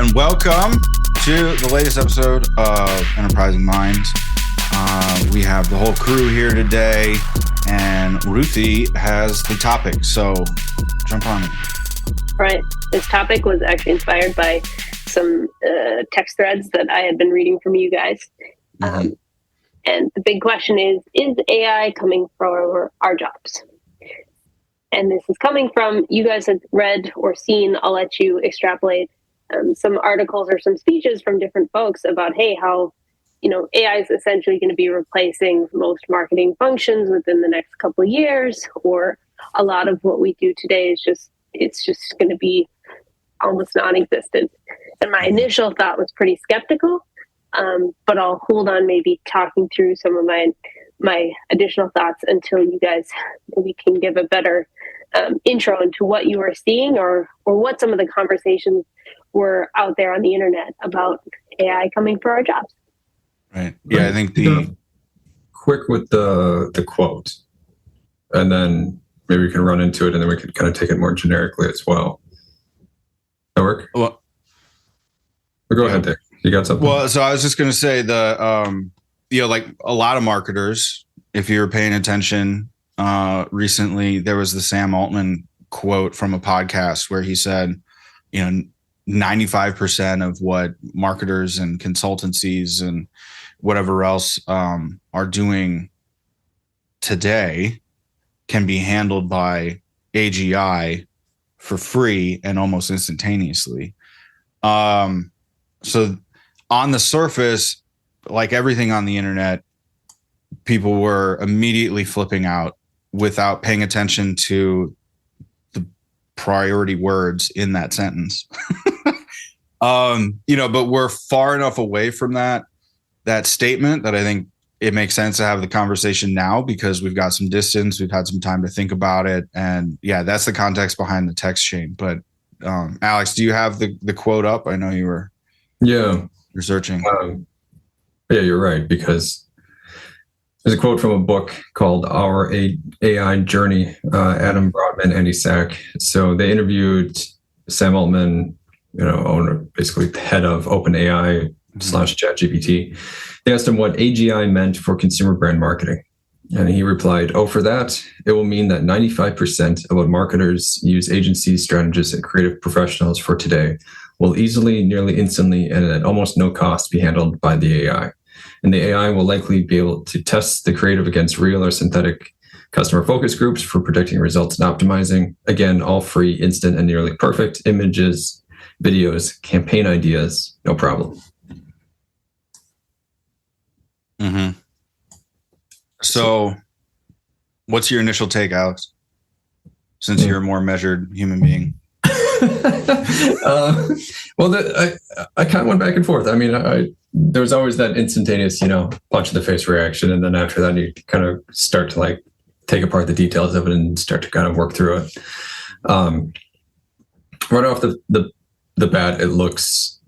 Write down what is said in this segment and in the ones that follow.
and welcome to the latest episode of Enterprising Minds. We have the whole crew here today, and Ruthi has the topic, so jump on it. Right. This topic was actually inspired by some text threads that I had been reading from you guys. And the big question is AI coming for our jobs? And this is coming from, you guys have read or seen, I'll let you extrapolate some articles or some speeches from different folks about, hey, how, AI is essentially going to be replacing most marketing functions within the next couple of years, or a lot of what we do today is it's just going to be almost non-existent. And my initial thought was pretty skeptical, but I'll hold on maybe talking through some of my additional thoughts until you guys maybe can give a better intro into what you are seeing or what some of the conversations were out there on the internet about AI coming for our jobs. Right. Yeah, I think quick with the quote, and then maybe we can run into it, and then we could kind of take it more generically as well. That work? Well, go ahead, Dick. You got something? Well, so I was just going to say like a lot of marketers, if you're paying attention, recently there was the Sam Altman quote from a podcast where he said, 95% of what marketers and consultancies and whatever else are doing today can be handled by AGI for free and almost instantaneously. So on the surface, like everything on the internet, people were immediately flipping out without paying attention to the priority words in that sentence. But we're far enough away from that statement that I think it makes sense to have the conversation now because we've got some distance, we've had some time to think about it. And yeah, that's the context behind the text chain. But Alex, do you have the quote up? I know you were researching. Yeah, you're right, because there's a quote from a book called Our AI Journey, Adam Broadman, Andy Sack. So they interviewed Sam Altman, owner, basically the head of OpenAI / ChatGPT. They asked him what AGI meant for consumer brand marketing. And he replied, for that, it will mean that 95% of what marketers use agencies, strategists, and creative professionals for today will easily, nearly instantly, and at almost no cost be handled by the AI. And the AI will likely be able to test the creative against real or synthetic customer focus groups for predicting results and optimizing. Again, all free, instant, and nearly perfect images, videos, campaign ideas, no problem. Mm-hmm. So what's your initial take, Alex? Since you're a more measured human being. I kind of went back and forth. I mean, there was always that instantaneous, punch in the face reaction. And then after that, you kind of start to take apart the details of it and start to kind of work through it. Right off the bat, it looks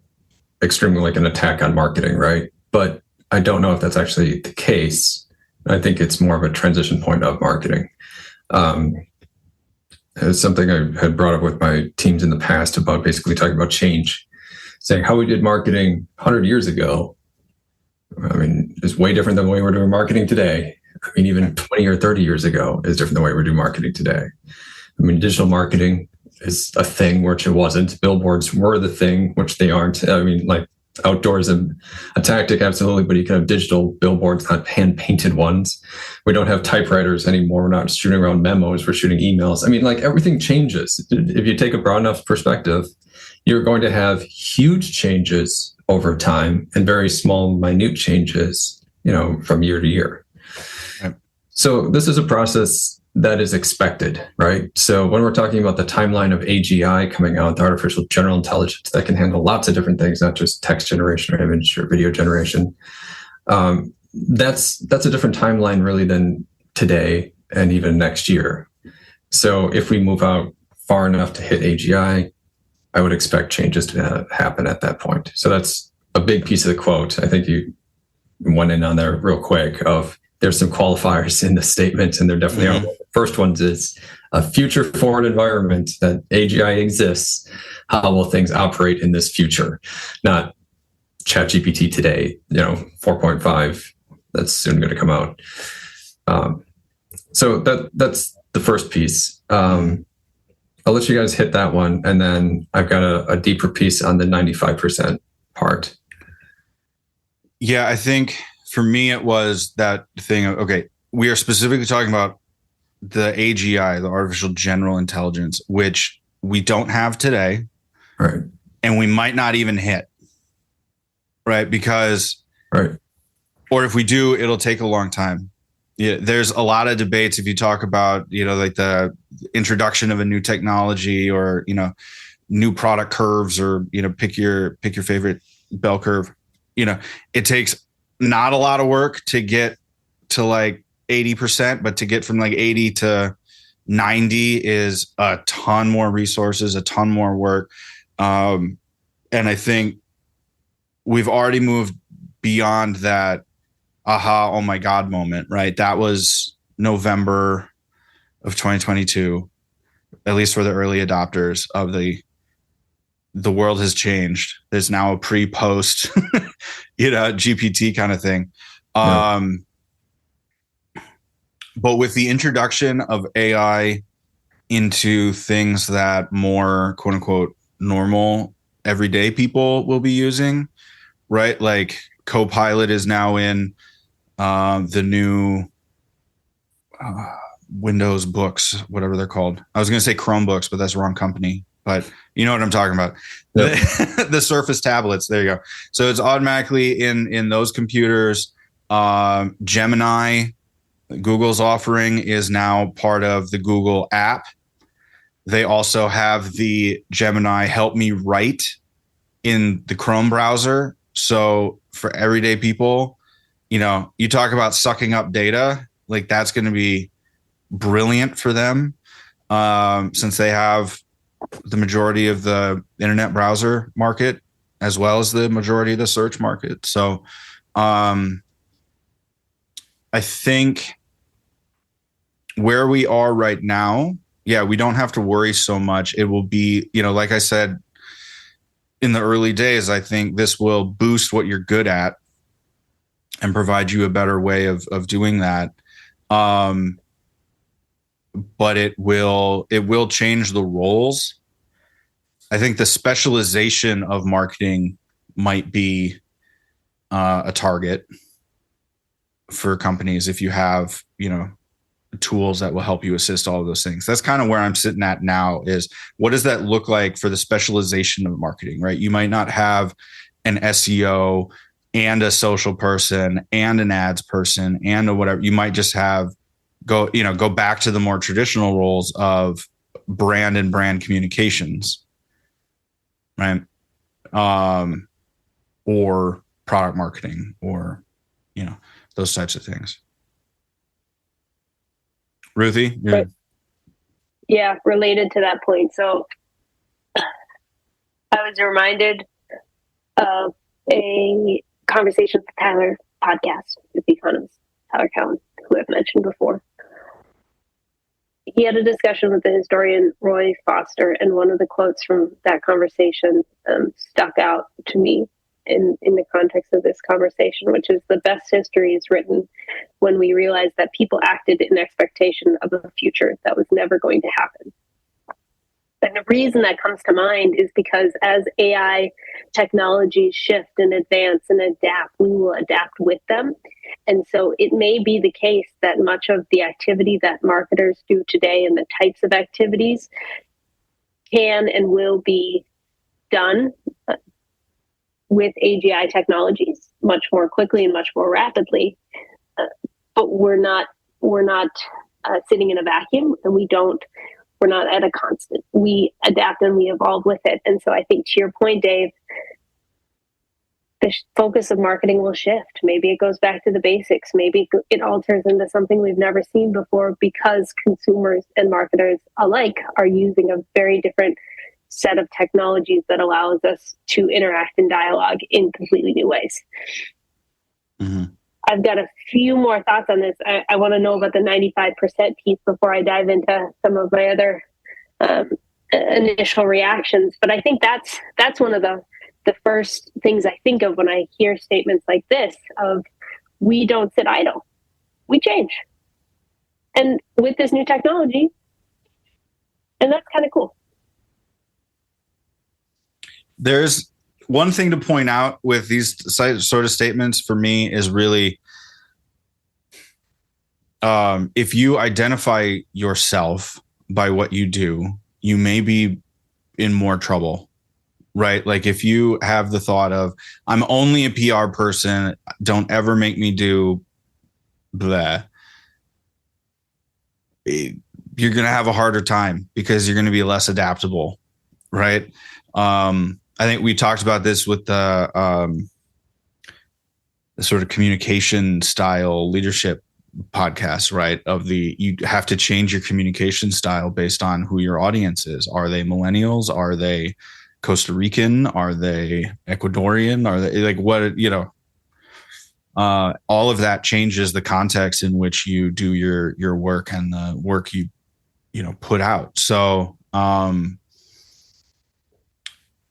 extremely like an attack on marketing, right? But I don't know if that's actually the case. I think it's more of a transition point of marketing. It's something I had brought up with my teams in the past about basically talking about change, saying how we did marketing 100 years ago. I mean, is way different than the way we're doing marketing today. I mean, even 20 or 30 years ago is different than the way we're doing marketing today. I mean, digital marketing is a thing, which it wasn't. Billboards were the thing, which they aren't. I mean, outdoors a tactic, absolutely, but you can have digital billboards, not hand-painted ones. We don't have typewriters anymore. We're not shooting around memos. We're shooting emails. I mean, everything changes. If you take a broad enough perspective, you're going to have huge changes over time and very small, minute changes, from year to year. Right. So this is a process that is expected, right? So when we're talking about the timeline of AGI coming out, the artificial general intelligence that can handle lots of different things, not just text generation or image or video generation, that's a different timeline really than today and even next year. So if we move out far enough to hit AGI, I would expect changes to happen at that point. So that's a big piece of the quote. I think you went in on there real quick of there's some qualifiers in the statement, and there definitely are. The first ones is a future forward environment that AGI exists. How will things operate in this future? Not ChatGPT today, 4.5 that's soon going to come out. So that's the first piece. I'll let you guys hit that one, and then I've got a deeper piece on the 95% part. Yeah, I think for me it was that thing of, okay, we are specifically talking about the AGI, the artificial general intelligence, which we don't have today, right? And we might not even hit, right? Because, right, or if we do, it'll take a long time. Yeah, there's a lot of debates if you talk about, like the introduction of a new technology or, new product curves, or, pick your favorite bell curve. It takes not a lot of work to get to like 80%, but to get from like 80 to 90 is a ton more resources, a ton more work. And I think we've already moved beyond that aha, oh my God moment, right? That was November of 2022, at least for the early adopters of the world has changed. There's now a pre-post, GPT kind of thing. Yeah. But with the introduction of AI into things that more quote unquote normal everyday people will be using, right? Like Copilot is now in the new Windows books, whatever they're called. I was going to say Chromebooks, but that's the wrong company. But you know what I'm talking about. Yep. The Surface tablets. There you go. So it's automatically in those computers. Gemini, Google's offering, is now part of the Google app. They also have the Gemini Help Me Write in the Chrome browser. So for everyday people, you talk about sucking up data, like that's going to be brilliant for them, since they have the majority of the internet browser market as well as the majority of the search market. So I think where we are right now, yeah, we don't have to worry so much. It will be, like I said, in the early days, I think this will boost what you're good at and provide you a better way of doing that. But it will change the roles. I think the specialization of marketing might be a target for companies if you have, tools that will help you assist all of those things. That's kind of where I'm sitting at now, is what does that look like for the specialization of marketing, right? You might not have an SEO and a social person and an ads person and a whatever. You might just have go back to the more traditional roles of brand and brand communications, right? Or product marketing, or, those types of things. Ruthi? Yeah, related to that point. So I was reminded of a conversation with Tyler podcast with the economist, Tyler Cowen, who I've mentioned before. He had a discussion with the historian Roy Foster, and one of the quotes from that conversation stuck out to me in the context of this conversation, which is, the best history is written when we realize that people acted in expectation of a future that was never going to happen. And the reason that comes to mind is because as AI technologies shift and advance and adapt, we will adapt with them. And so it may be the case that much of the activity that marketers do today and the types of activities can and will be done with AGI technologies much more quickly and much more rapidly. But we're not sitting in a vacuum, and we're not at a constant. We adapt and we evolve with it. And so I think, to your point, Dave, the focus of marketing will shift. Maybe it goes back to the basics. Maybe it alters into something we've never seen before, because consumers and marketers alike are using a very different set of technologies that allows us to interact and dialogue in completely new ways. Mm-hmm. I've got a few more thoughts on this. I want to know about the 95% piece before I dive into some of my other initial reactions. But I think that's one of the first things I think of when I hear statements like this of, we don't sit idle, we change. And with this new technology, and that's kind of cool. There's one thing to point out with these sort of statements for me is really, if you identify yourself by what you do, you may be in more trouble, right? Like if you have the thought of, I'm only a PR person, don't ever make me do blah, you're going to have a harder time because you're going to be less adaptable, right? I think we talked about this with the sort of communication style leadership podcast, right? You have to change your communication style based on who your audience is. Are they millennials? Are they Costa Rican? Are they Ecuadorian? Are they like what, all of that changes the context in which you do your work and the work you put out. So,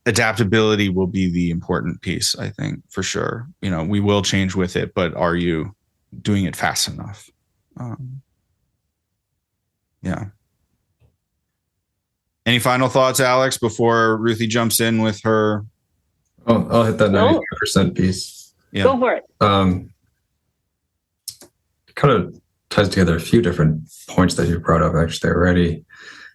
adaptability will be the important piece, I think, for sure. We will change with it, but are you doing it fast enough? Yeah. Any final thoughts, Alex, before Ruthi jumps in with her? Oh, I'll hit that 95% piece. Yeah. Go for it. Kind of ties together a few different points that you brought up actually already,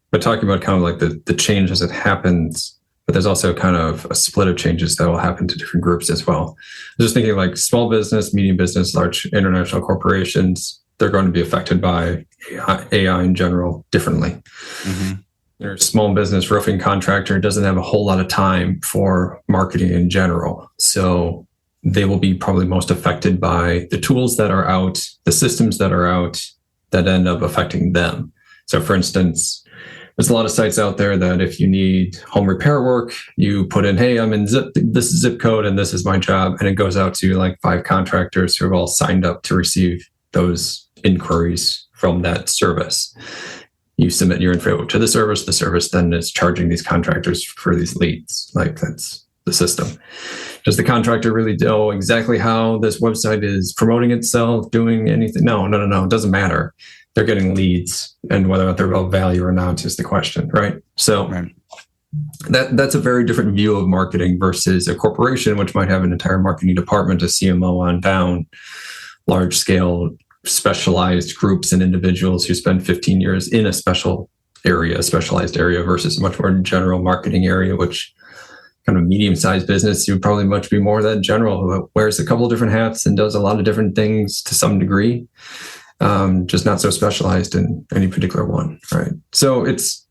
but talking about kind of like the change as it happens. But there's also kind of a split of changes that will happen to different groups as well. I'm just thinking like small business, medium business, large international corporations, they're going to be affected by AI in general differently. Mm-hmm. Your small business roofing contractor doesn't have a whole lot of time for marketing in general. So they will be probably most affected by the tools that are out, the systems that are out that end up affecting them. So for instance, there's a lot of sites out there that if you need home repair work, you put in, hey, I'm in this zip code and this is my job. And it goes out to like 5 contractors who have all signed up to receive those inquiries from that service. You submit your info to the service then is charging these contractors for these leads. Like that's the system. Does the contractor really know exactly how this website is promoting itself, doing anything? No, it doesn't matter. They're getting leads, and whether or not they're of value or not is the question, right? So that's a very different view of marketing versus a corporation, which might have an entire marketing department, a CMO on down, large scale, specialized groups and individuals who spend 15 years in a specialized area versus a much more general marketing area, which kind of medium-sized business, you would probably much be more that general who wears a couple of different hats and does a lot of different things to some degree. Just not so specialized in any particular one, right? So it's,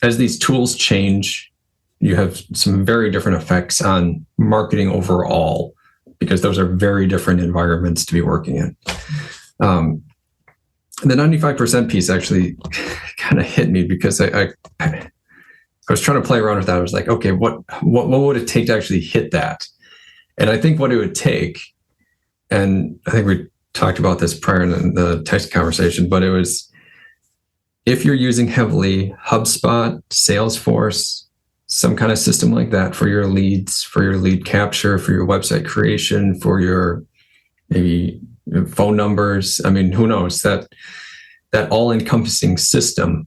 as these tools change, you have some very different effects on marketing overall, because those are very different environments to be working in. The 95% piece actually kind of hit me because I was trying to play around with that. I was like, okay, what would it take to actually hit that? And I think what it would take, and I think we talked about this prior in the text conversation, but it was, if you're using heavily HubSpot, Salesforce, some kind of system like that for your leads, for your lead capture, for your website creation, for your maybe phone numbers. I mean, who knows? That all-encompassing system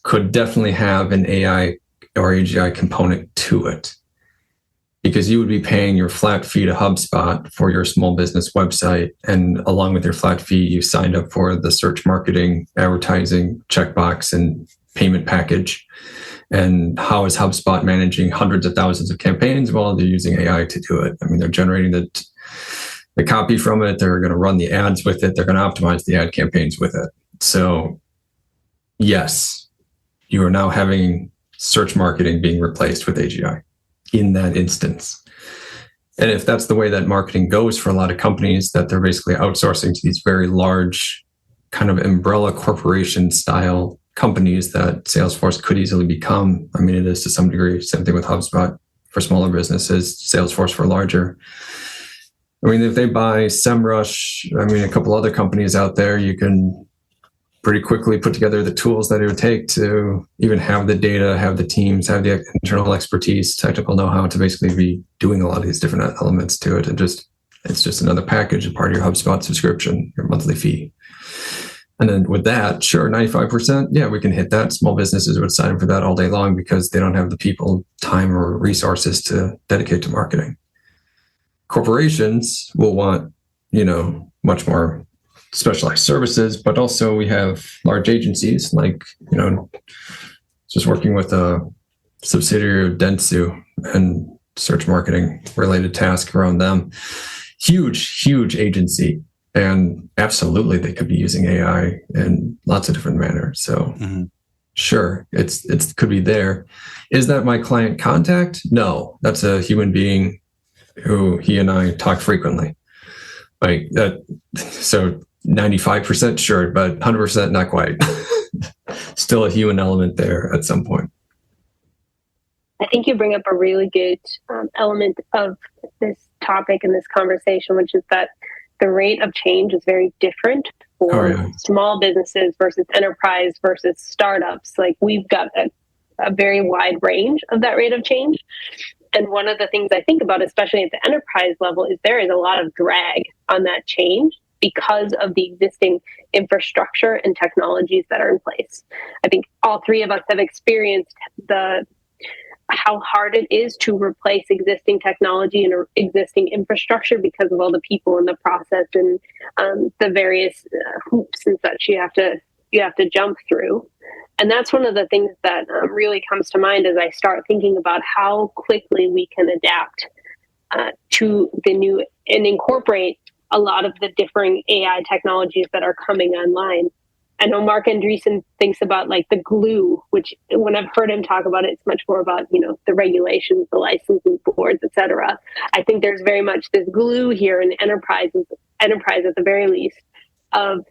could definitely have an AI or AGI component to it, because you would be paying your flat fee to HubSpot for your small business website. And along with your flat fee, you signed up for the search marketing, advertising, checkbox, and payment package. And how is HubSpot managing hundreds of thousands of campaigns? Well, they're using AI to do it. I mean, they're generating the copy from it. They're going to run the ads with it. They're going to optimize the ad campaigns with it. So yes, you are now having search marketing being replaced with AGI in that instance. And if that's the way that marketing goes for a lot of companies, that they're basically outsourcing to these very large kind of umbrella corporation style companies that Salesforce could easily become. I mean, it is to some degree. Same thing with HubSpot for smaller businesses, Salesforce for larger. I mean, if they buy SEMrush, I mean, a couple other companies out there, you can pretty quickly put together the tools that it would take to even have the data, have the teams, have the internal expertise, technical know-how to basically be doing a lot of these different elements to it. And it's just another package, a part of your HubSpot subscription, your monthly fee. And then with that, sure, 95%, yeah, we can hit that. Small businesses would sign up for that all day long because they don't have the people, time, or resources to dedicate to marketing. Corporations will want, much more specialized services, but also we have large agencies like, just working with a subsidiary of Dentsu and search marketing related tasks around them. Huge agency. And absolutely, they could be using AI in lots of different manners. So sure, it could be there. Is that my client contact? No, that's a human being who he and I talk frequently. Like that. So 95% sure, but 100% not quite. Still a human element there at some point. I think you bring up a really good element of this topic and this conversation, which is that the rate of change is very different for small businesses versus enterprise versus startups. Like we've got a very wide range of that rate of change. And one of the things I think about, especially at the enterprise level, is there is a lot of drag on that change because of the existing infrastructure and technologies that are in place. I think all three of us have experienced how hard it is to replace existing technology and existing infrastructure because of all the people in the process and the various hoops and such you have to jump through. And that's one of the things that really comes to mind as I start thinking about how quickly we can adapt to the new and incorporate a lot of the differing AI technologies that are coming online. I know Mark Andreessen thinks about like the glue, which when I've heard him talk about it, it's much more about, the regulations, the licensing boards, et cetera. I think there's very much this glue here in enterprise at the very least of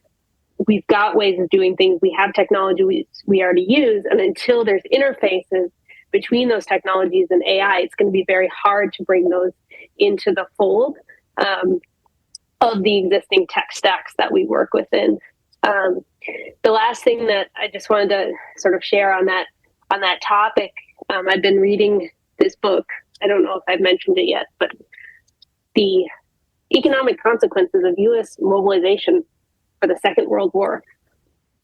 we've got ways of doing things. We have technology we already use. And until there's interfaces between those technologies and AI, it's going to be very hard to bring those into the fold of the existing tech stacks that we work within. The last thing that I just wanted to sort of share on that topic, I've been reading this book. I don't know if I've mentioned it yet, but the economic consequences of U.S. mobilization for the Second World War.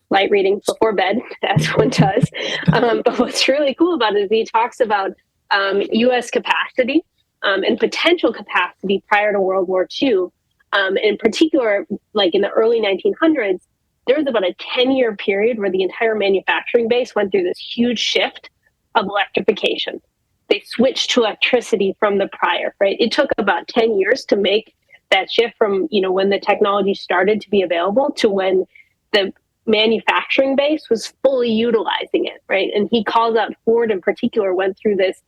Light reading before bed, as one does. But what's really cool about it is he talks about U.S. capacity and potential capacity prior to World War II. In particular, like in the early 1900s, there was about a 10-year period where the entire manufacturing base went through this huge shift of electrification. They switched to electricity from the prior, right? It took about 10 years to make that shift from, when the technology started to be available to when the manufacturing base was fully utilizing it, right? And he calls out Ford in particular went through this.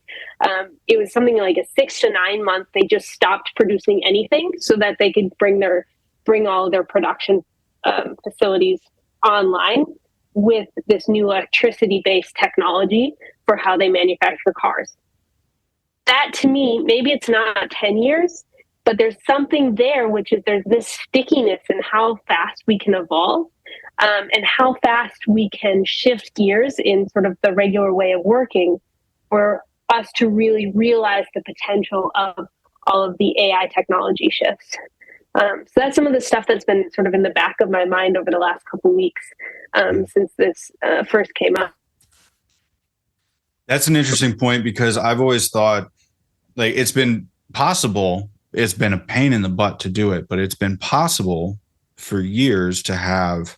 It was something like a 6 to 9 month. They just stopped producing anything so that they could bring all of their production facilities online with this new electricity-based technology for how they manufacture cars. That to me, maybe it's not 10 years, but there's something there, which is there's this stickiness in how fast we can evolve and how fast we can shift gears in sort of the regular way of working for us to really realize the potential of all of the AI technology shifts. So that's some of the stuff that's been sort of in the back of my mind over the last couple of weeks since this first came up. That's an interesting point because I've always thought like it's been possible. It's been a pain in the butt to do it, but it's been possible for years to have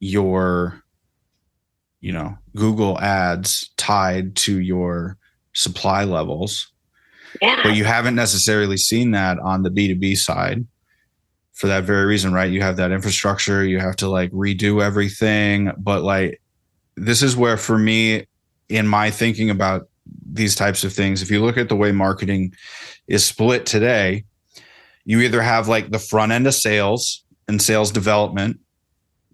your, Google ads tied to your supply levels. Yeah. But you haven't necessarily seen that on the B2B side for that very reason, right? You have that infrastructure, you have to like redo everything. But like, this is where for me, in my thinking about these types of things, if you look at the way marketing is split today, you either have like the front end of sales and sales development,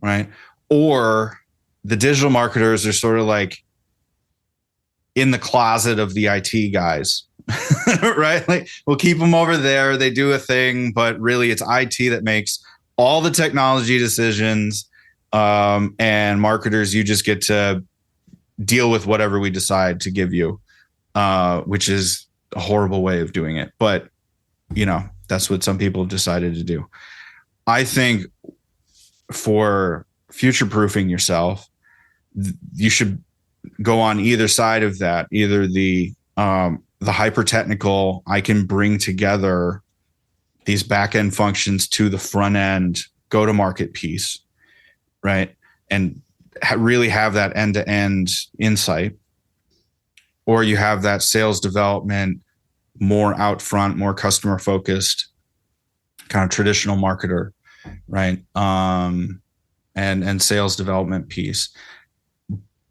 right? Or the digital marketers are sort of like in the closet of the IT guys, right? Like we'll keep them over there. They do a thing, but really it's IT that makes all the technology decisions. And marketers, you just get to deal with whatever we decide to give you, which is a horrible way of doing it. But, that's what some people have decided to do. I think for future-proofing yourself, you should go on either side of that, either the hyper-technical, I can bring together these back-end functions to the front-end go-to-market piece, right? And really have that end-to-end insight. Or you have that sales development, more out front, more customer focused, kind of traditional marketer, right? And sales development piece.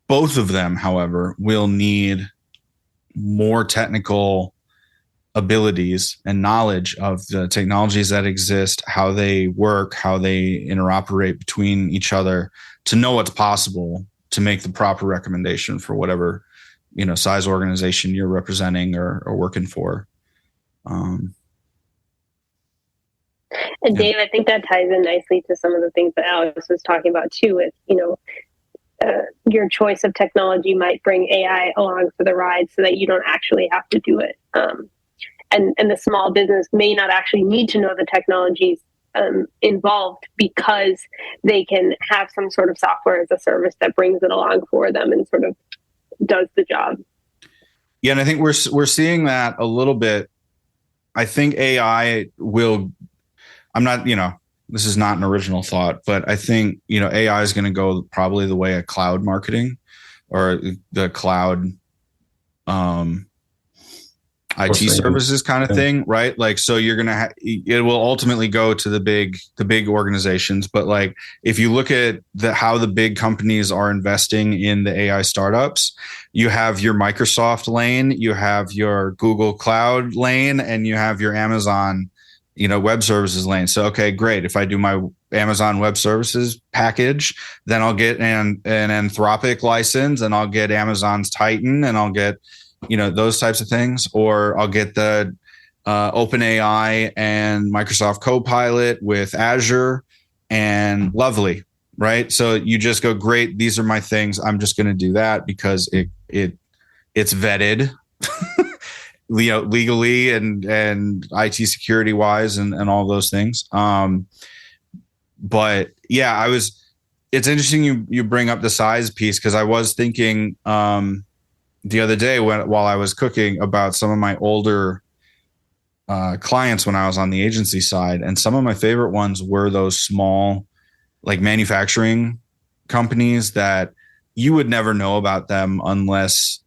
Both of them, however, will need more technical abilities and knowledge of the technologies that exist, how they work, how they interoperate between each other, to know what's possible to make the proper recommendation for whatever size organization you're representing or working for. And Dave, I think that ties in nicely to some of the things that Alex was talking about too, with, your choice of technology might bring AI along for the ride so that you don't actually have to do it. And the small business may not actually need to know the technologies involved, because they can have some sort of software as a service that brings it along for them and sort of does the job. Yeah, and I think we're seeing that a little bit. I think AI will. I'm not, this is not an original thought, but I think AI is going to go probably the way of cloud marketing, or the cloud IT services kind of thing, right? Like, so you're going to it will ultimately go to the big organizations. But like, if you look at how the big companies are investing in the AI startups, you have your Microsoft lane, you have your Google Cloud lane, and you have your Amazon, web services lane. So, okay, great. If I do my Amazon Web Services package, then I'll get an Anthropic license, and I'll get Amazon's Titan, and I'll get those types of things, or I'll get the OpenAI and Microsoft Copilot with Azure, and lovely, right? So you just go, great, these are my things. I'm just going to do that because it's vetted, legally and IT security wise and all those things. But yeah, it's interesting you bring up the size piece, because I was thinking the other day while I was cooking about some of my older clients when I was on the agency side, and some of my favorite ones were those small, like, manufacturing companies that you would never know about them unless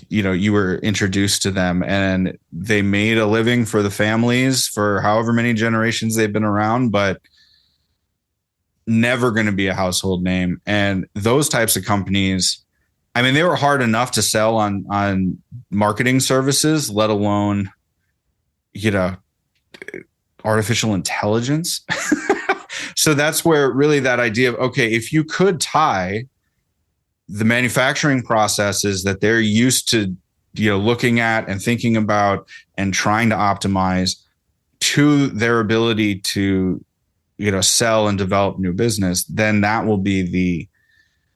you were introduced to them, and they made a living for the families for however many generations they've been around, but never going to be a household name. And those types of companies, I mean, they were hard enough to sell on marketing services, let alone, artificial intelligence. So that's where really that idea of, okay, if you could tie the manufacturing processes that they're used to, looking at and thinking about and trying to optimize to their ability to, sell and develop new business, then that will be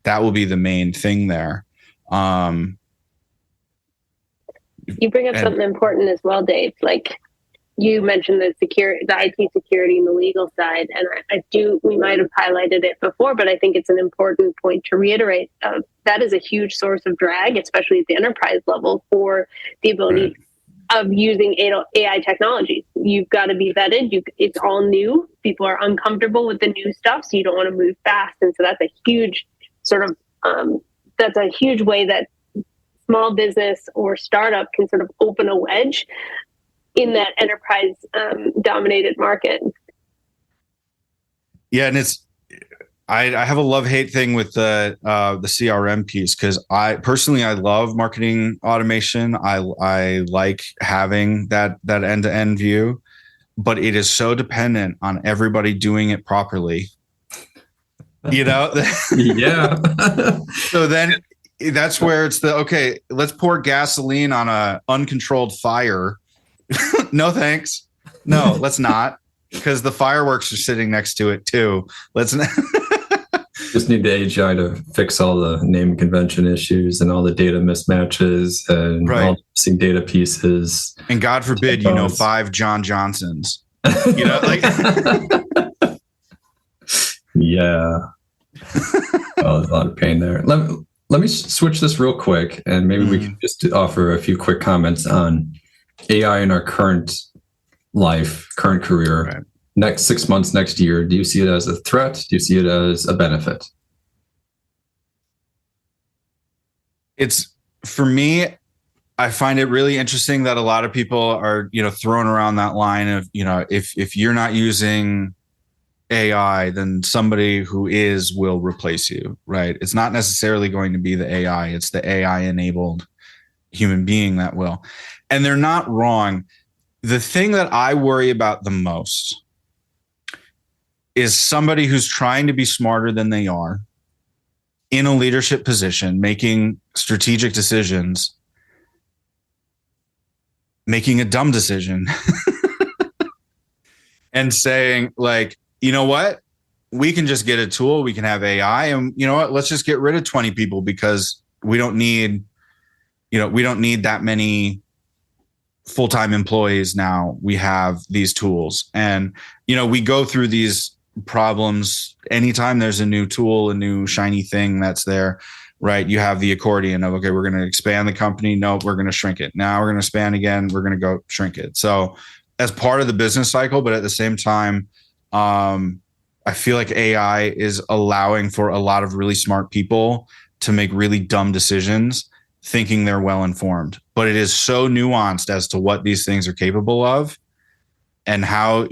the main thing there. You bring up something important as well, Dave. Like, you mentioned the IT security and the legal side, and we might have highlighted it before, but I think it's an important point to reiterate. That is a huge source of drag, especially at the enterprise level, for the ability of using AI technology. You've got to be vetted. It's all new. People are uncomfortable with the new stuff, so you don't want to move fast. And so that's a huge that's a huge way that small business or startup can sort of open a wedge in that enterprise dominated market. Yeah, and I have a love-hate thing with the CRM piece, because I personally love marketing automation. I like having that end-to-end view, but it is so dependent on everybody doing it properly. Yeah. So then that's where it's okay, let's pour gasoline on a uncontrolled fire. No, thanks. No, let's not, because the fireworks are sitting next to it too. Let's not. Just need the AGI to fix all the name convention issues and all the data mismatches and all the missing data pieces. And God forbid, 5 John Johnsons. Like. Yeah. Oh, there's a lot of pain there. Let me switch this real quick, and maybe we can just offer a few quick comments on AI in our current life, current career. Right. Next 6 months, next year, do you see it as a threat? Do you see it as a benefit? It's, for me, I find it really interesting that a lot of people are, throwing around that line of, if you're not using AI, then somebody who is will replace you, right? It's not necessarily going to be the AI. It's the AI enabled human being that will. And they're not wrong. The thing that I worry about the most is somebody who's trying to be smarter than they are in a leadership position, making strategic decisions, making a dumb decision and saying, like, you know what? We can just get a tool. We can have AI, and you know what? Let's just get rid of 20 people because we don't need that many full-time employees now. We have these tools, and we go through these problems anytime there's a new tool, a new shiny thing that's there, right? You have the accordion of, okay, we're going to expand the company. No, we're going to shrink it. Now we're going to expand again. We're going to go shrink it. So as part of the business cycle, but at the same time, I feel like AI is allowing for a lot of really smart people to make really dumb decisions, thinking they're well-informed, but it is so nuanced as to what these things are capable of and how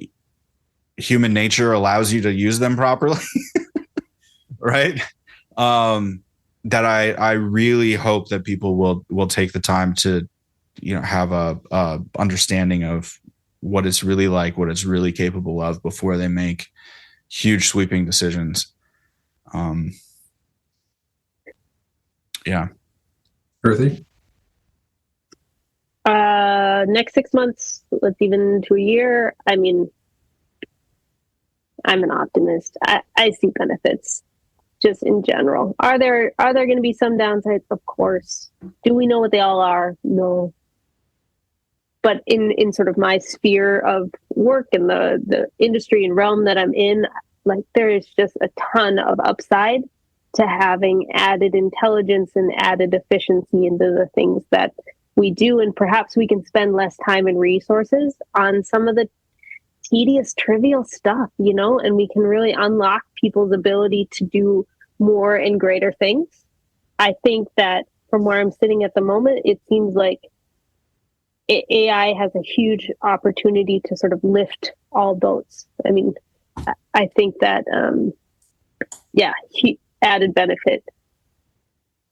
human nature allows you to use them properly. Right. That I really hope that people will take the time to, have a understanding of what it's really like, what it's really capable of before they make huge sweeping decisions. Yeah. Ruthi? Next 6 months, let's even to a year. I mean, I'm an optimist. I see benefits just in general. Are there going to be some downsides? Of course. Do we know what they all are? No. But in sort of my sphere of work and the industry and realm that I'm in, like, there is just a ton of upside to having added intelligence and added efficiency into the things that we do. And perhaps we can spend less time and resources on some of the tedious, trivial stuff, and we can really unlock people's ability to do more and greater things. I think that from where I'm sitting at the moment, it seems like AI has a huge opportunity to sort of lift all boats. I mean, I think that, added benefit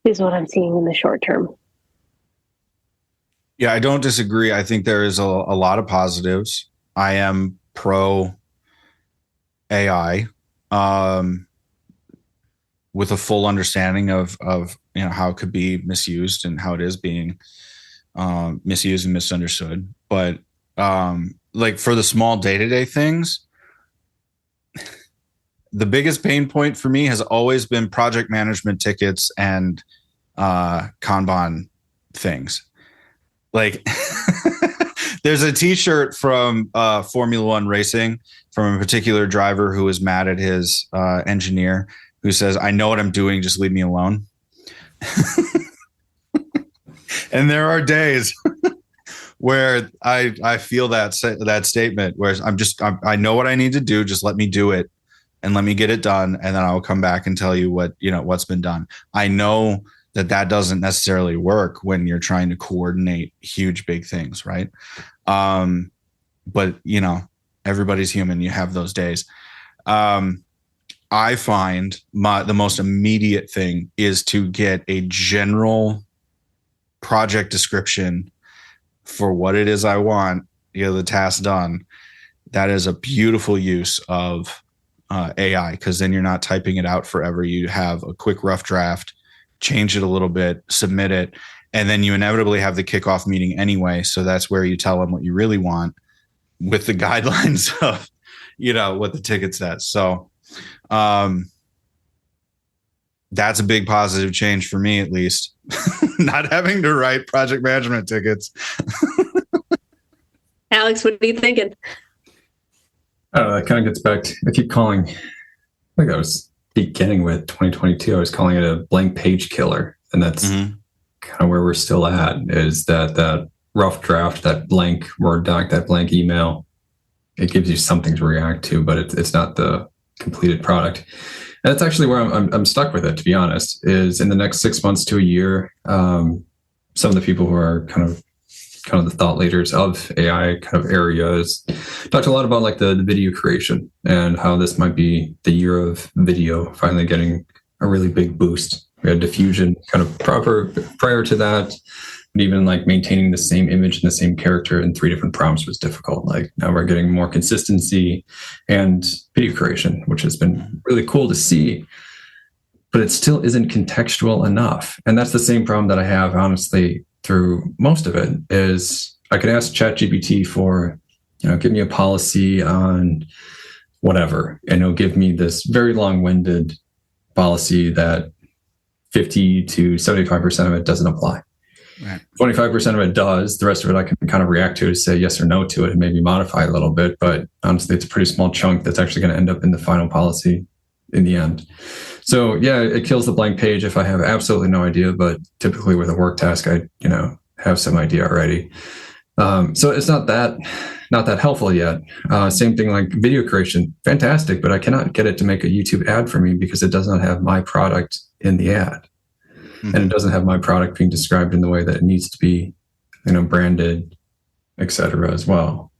is what I'm seeing in the short term. Yeah, I don't disagree. I think there is a lot of positives. I am pro AI, with a full understanding of how it could be misused and how it is being misused and misunderstood. But like for the small day-to-day things, the biggest pain point for me has always been project management tickets and Kanban things. Like there's a t-shirt from Formula One racing from a particular driver who was mad at his engineer, who says, "I know what I'm doing, just leave me alone." And there are days where I feel that statement where I know what I need to do, just let me do it and let me get it done, and then I'll come back and tell you what's been done. I know that doesn't necessarily work when you're trying to coordinate huge, big things, right? But everybody's human. You have those days. I find the most immediate thing is to get a general project description for what it is I want, the task done. That is a beautiful use of AI, because then you're not typing it out forever. You have a quick rough draft, change it a little bit, submit it, and then you inevitably have the kickoff meeting anyway. So that's where you tell them what you really want with the guidelines of, what the ticket says. So that's a big positive change for me, at least. Not having to write project management tickets. Alex, what are you thinking? That kind of gets back to, I keep calling, I think I was beginning with 2022, I was calling it a blank page killer. And that's kind of where we're still at, is that rough draft, that blank Word doc, that blank email. It gives you something to react to, but it's not the completed product. And that's actually where I'm stuck with it, to be honest, is in the next 6 months to a year, some of the people who are kind of the thought leaders of AI kind of areas talked a lot about like the video creation and how this might be the year of video finally getting a really big boost. We had diffusion kind of prior to that. But even like maintaining the same image and the same character in 3 different prompts was difficult. Like now we're getting more consistency and video creation, which has been really cool to see, but it still isn't contextual enough. And that's the same problem that I have, honestly, through most of it. Is I could ask ChatGPT for, give me a policy on whatever, and it'll give me this very long-winded policy that 50 to 75% of it doesn't apply. Right. 25% of it does. The rest of it I can kind of react to say yes or no to it and maybe modify a little bit. But honestly, it's a pretty small chunk that's actually going to end up in the final policy in the end. So yeah, it kills the blank page if I have absolutely no idea. But typically with a work task, I have some idea already. So it's not that helpful yet. Same thing like video creation, fantastic, but I cannot get it to make a YouTube ad for me because it does not have my product in the ad. And it doesn't have my product being described in the way that it needs to be, branded, et cetera, as well.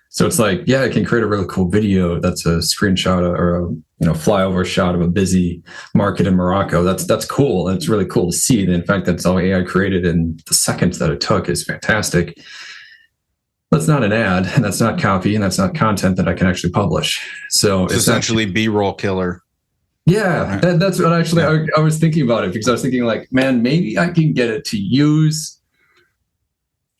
So it's like, yeah, I can create a really cool video that's a screenshot or a flyover shot of a busy market in Morocco. That's cool. And it's really cool to see. And in fact, that's all AI created, and the seconds that it took is fantastic. That's not an ad, and that's not copy, and that's not content that I can actually publish. So it's essentially B-roll killer. Yeah, that's what actually I was thinking about it, because I was thinking like, man, maybe I can get it to use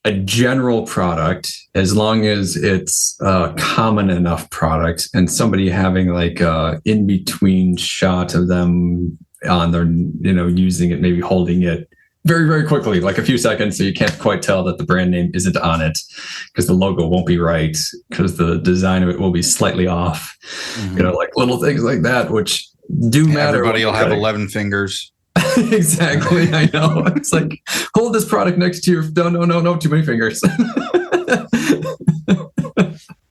a general product as long as it's a common enough product, and somebody having like a in-between shot of them on their, using it, maybe holding it very, very quickly, like a few seconds, so you can't quite tell that the brand name isn't on it because the logo won't be right, because the design of it will be slightly off, like little things like that, which do matter. Everybody will have 11 fingers. Exactly. I know. It's like, hold this product next to your, no, too many fingers.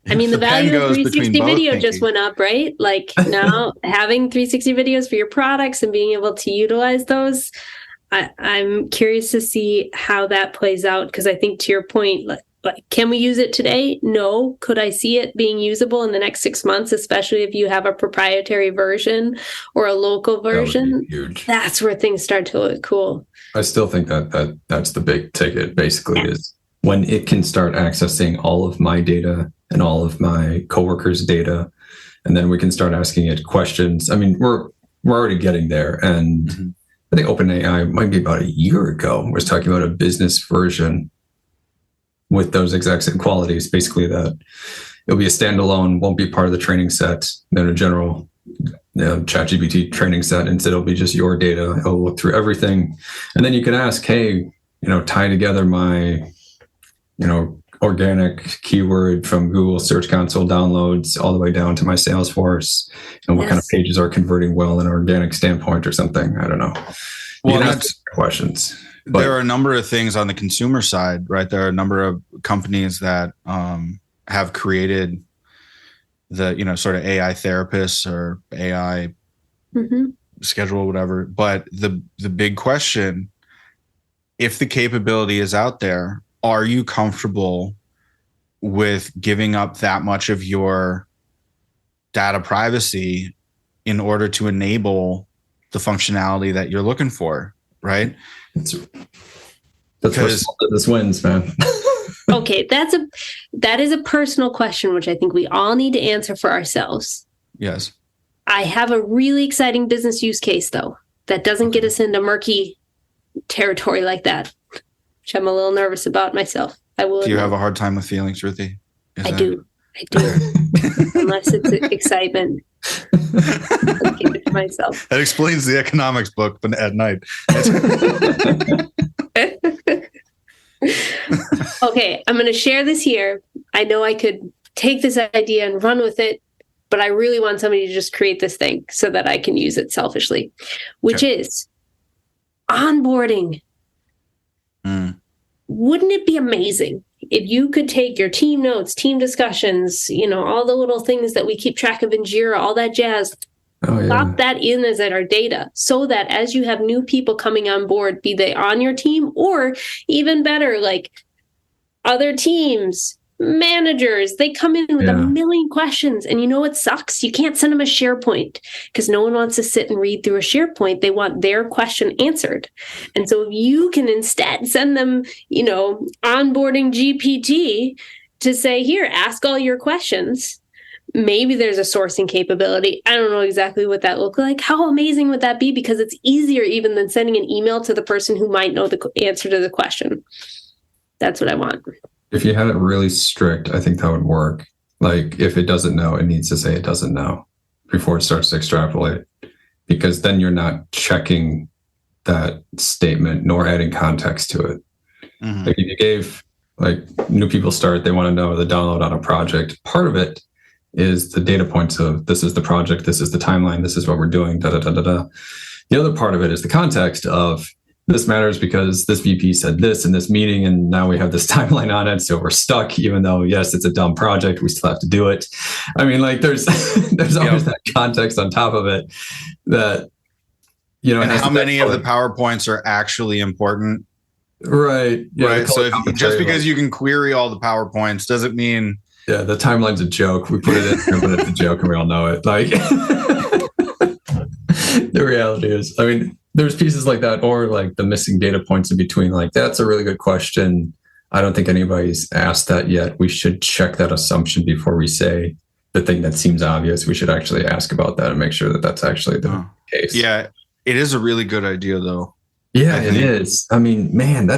I mean, the value of 360 video just went up, right? Like now having 360 videos for your products and being able to utilize those, I'm curious to see how that plays out, because I think to your point, like, can we use it today? No. Could I see it being usable in the next 6 months, especially if you have a proprietary version or a local version? That would be huge. That's where things start to look cool. I still think that's the big ticket, basically, is when it can start accessing all of my data and all of my coworkers' data, and then we can start asking it questions. I mean, we're already getting there, and I think OpenAI might be about a year ago was talking about a business version with those exact same qualities, basically that it'll be a standalone, won't be part of the training set, then a general ChatGPT training set. Instead, it'll be just your data. It'll look through everything. And then you can ask, hey, tie together my, organic keyword from Google Search Console downloads all the way down to my Salesforce, and what kind of pages are converting well in an organic standpoint or something. I don't know. Well, that's questions. But there are a number of things on the consumer side, right? There are a number of companies that have created the, sort of AI therapists or AI schedule, whatever. But the big question, if the capability is out there, are you comfortable with giving up that much of your data privacy in order to enable the functionality that you're looking for, right? That's where this wins, man. Okay, that is a personal question, which I think we all need to answer for ourselves. Yes. I have a really exciting business use case, though, that doesn't get us into murky territory like that, which I'm a little nervous about myself. I will. Do you have a hard time with feelings, Ruthi? I do. Unless it's excitement. I'll keep it to myself. That explains the economics book, but at night. Okay, I'm going to share this here. I know I could take this idea and run with it, but I really want somebody to just create this thing so that I can use it selfishly, which is onboarding. Wouldn't it be amazing if you could take your team notes, team discussions, all the little things that we keep track of in Jira, all that jazz, plop that in as our data so that as you have new people coming on board, be they on your team or even better, like other teams, managers, they come in with a million questions. And you know what sucks? You can't send them a SharePoint because no one wants to sit and read through a SharePoint. They want their question answered. And so if you can instead send them, onboarding GPT to say, here, ask all your questions. Maybe there's a sourcing capability. I don't know exactly what that looks like. How amazing would that be? Because it's easier even than sending an email to the person who might know the answer to the question. That's what I want. If you had it really strict, I think that would work. Like if it doesn't know, it needs to say it doesn't know before it starts to extrapolate, because then you're not checking that statement nor adding context to it. Mm-hmm. Like if you gave new people start, they want to know the download on a project. Part of it is the data points of this is the project, this is the timeline, this is what we're doing, da da da da da. The other part of it is the context of this matters because this VP said this in this meeting, and now we have this timeline on it, so we're stuck. Even though yes, it's a dumb project, we still have to do it. I mean, there's always that context on top of it that and how many of the PowerPoints are actually important, right? Yeah, right. So just because you can query all the PowerPoints doesn't mean the timeline's a joke. We put it in here, but it's a joke, and we all know it. The reality is, I mean, there's pieces like that, or the missing data points in between. That's a really good question. I don't think anybody's asked that yet. We should check that assumption before we say the thing that seems obvious. We should actually ask about that and make sure that that's actually the case. Yeah, it is a really good idea, though. Yeah, it is. I mean, man,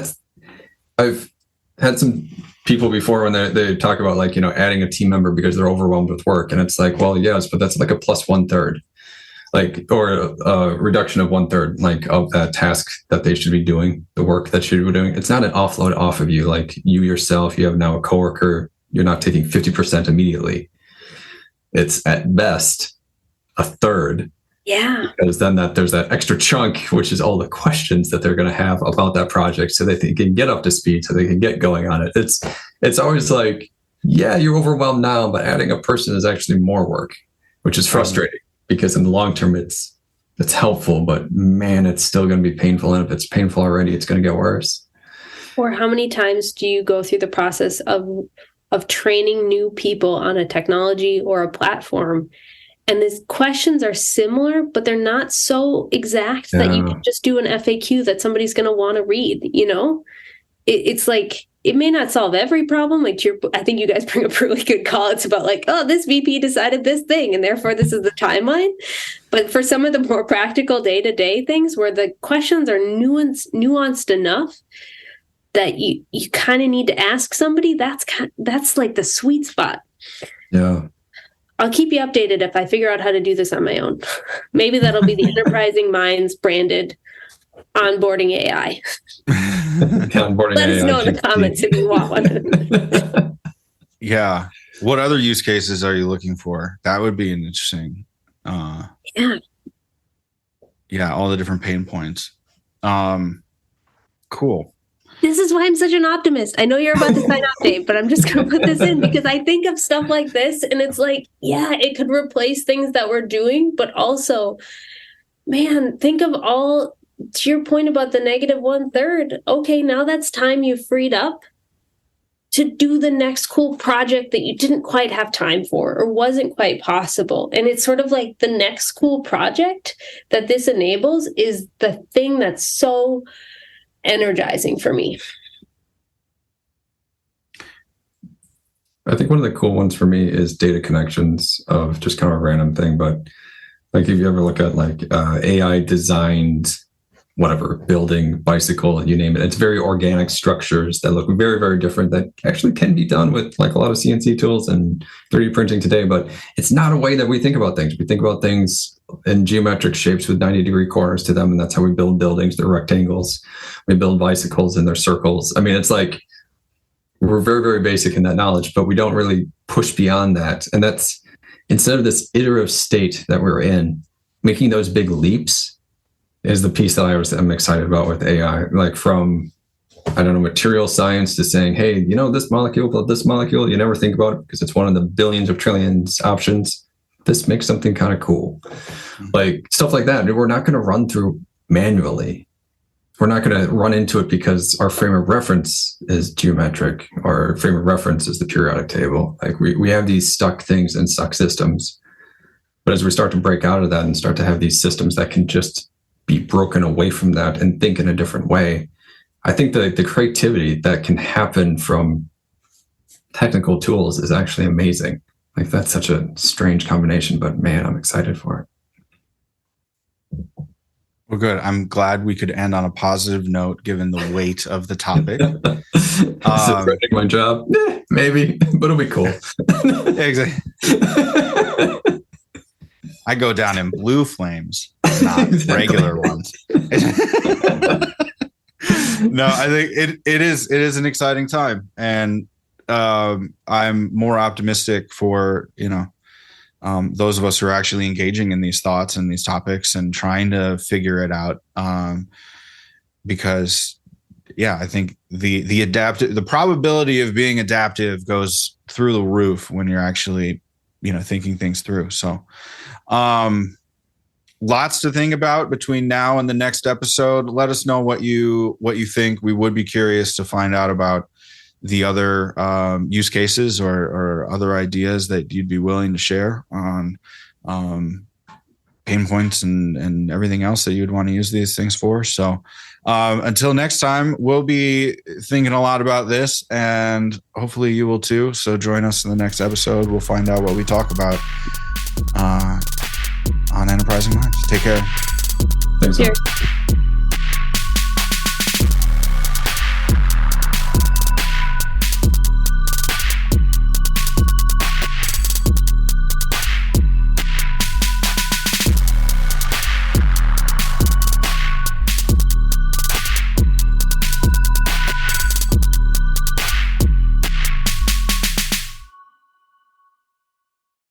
I've had some people before when they talk about adding a team member because they're overwhelmed with work, and it's well, yes, but that's a plus 1/3. Or a reduction of 1/3, of that task that they should be doing, the work that you should be doing. It's not an offload off of you. You yourself, you have now a coworker, you're not taking 50% immediately. It's at best 1/3. Yeah. Because then there's that extra chunk, which is all the questions that they're going to have about that project so that they can get up to speed, so they can get going on it. It's always you're overwhelmed now, but adding a person is actually more work, which is frustrating. Because in the long term, it's helpful, but man, it's still going to be painful. And if it's painful already, it's going to get worse. Or how many times do you go through the process of training new people on a technology or a platform? And these questions are similar, but they're not so exact that you can just do an FAQ that somebody's going to want to read. It's it may not solve every problem. I think you guys bring up a really good call. It's about this VP decided this thing, and therefore this is the timeline. But for some of the more practical day-to-day things where the questions are nuanced enough that you kind of need to ask somebody, that's the sweet spot. Yeah. I'll keep you updated if I figure out how to do this on my own. Maybe that'll be the Enterprising Minds branded onboarding AI. Let us know in the comments if you want one. Yeah. What other use cases are you looking for? That would be an interesting. Yeah, all the different pain points. Cool. This is why I'm such an optimist. I know you're about to sign off, Dave, but I'm just going to put this in because I think of stuff like this and it's it could replace things that we're doing, but also, man, think of all, to your point about the negative 1/3. Okay, now that's time you freed up to do the next cool project that you didn't quite have time for or wasn't quite possible. And it's sort of the next cool project that this enables is the thing that's so energizing for me. I think one of the cool ones for me is data connections of just kind of a random thing. But if you ever look at AI designed whatever, building, bicycle, you name it. It's very organic structures that look very, very different that actually can be done with like a lot of CNC tools and 3D printing today, but it's not a way that we think about things. We think about things in geometric shapes with 90-degree corners to them, and that's how we build buildings. They're rectangles. We build bicycles and they're circles. I mean, it's like we're very, very basic in that knowledge, but we don't really push beyond that. And that's, instead of this iterative state that we're in, making those big leaps is the piece that I'm excited about with AI. Like from, I don't know, material science to saying, hey, you know, this molecule, you never think about it because it's one of the billions of trillions options. This makes something kind of cool. Like stuff like that. We're not going to run through manually. We're not going to run into it because our frame of reference is geometric, or our frame of reference is the periodic table. Like we have these stuck things and stuck systems. But as we start to break out of that and start to have these systems that can just be broken away from that and think in a different way, I think the creativity that can happen from technical tools is actually amazing. Like that's such a strange combination, but man, I'm excited for it. Well, good. I'm glad we could end on a positive note, given the weight of the topic. Is it threatening my job? Maybe, but it'll be cool. Exactly. I go down in blue flames, not regular ones. No, I think it is an exciting time, and I'm more optimistic for, you know, those of us who are actually engaging in these thoughts and these topics and trying to figure it out. Because yeah, I think the probability of being adaptive goes through the roof when you're actually, you know, thinking things through. So, lots to think about between now and the next episode. Let us know what you think. We would be curious to find out about the other use cases or other ideas that you'd be willing to share on pain points and everything else that you'd want to use these things for. So until next time, we'll be thinking a lot about this, and hopefully you will too. So join us in the next episode. We'll find out what we talk about on Enterprising Minds. Take care. Thanks. Cheers.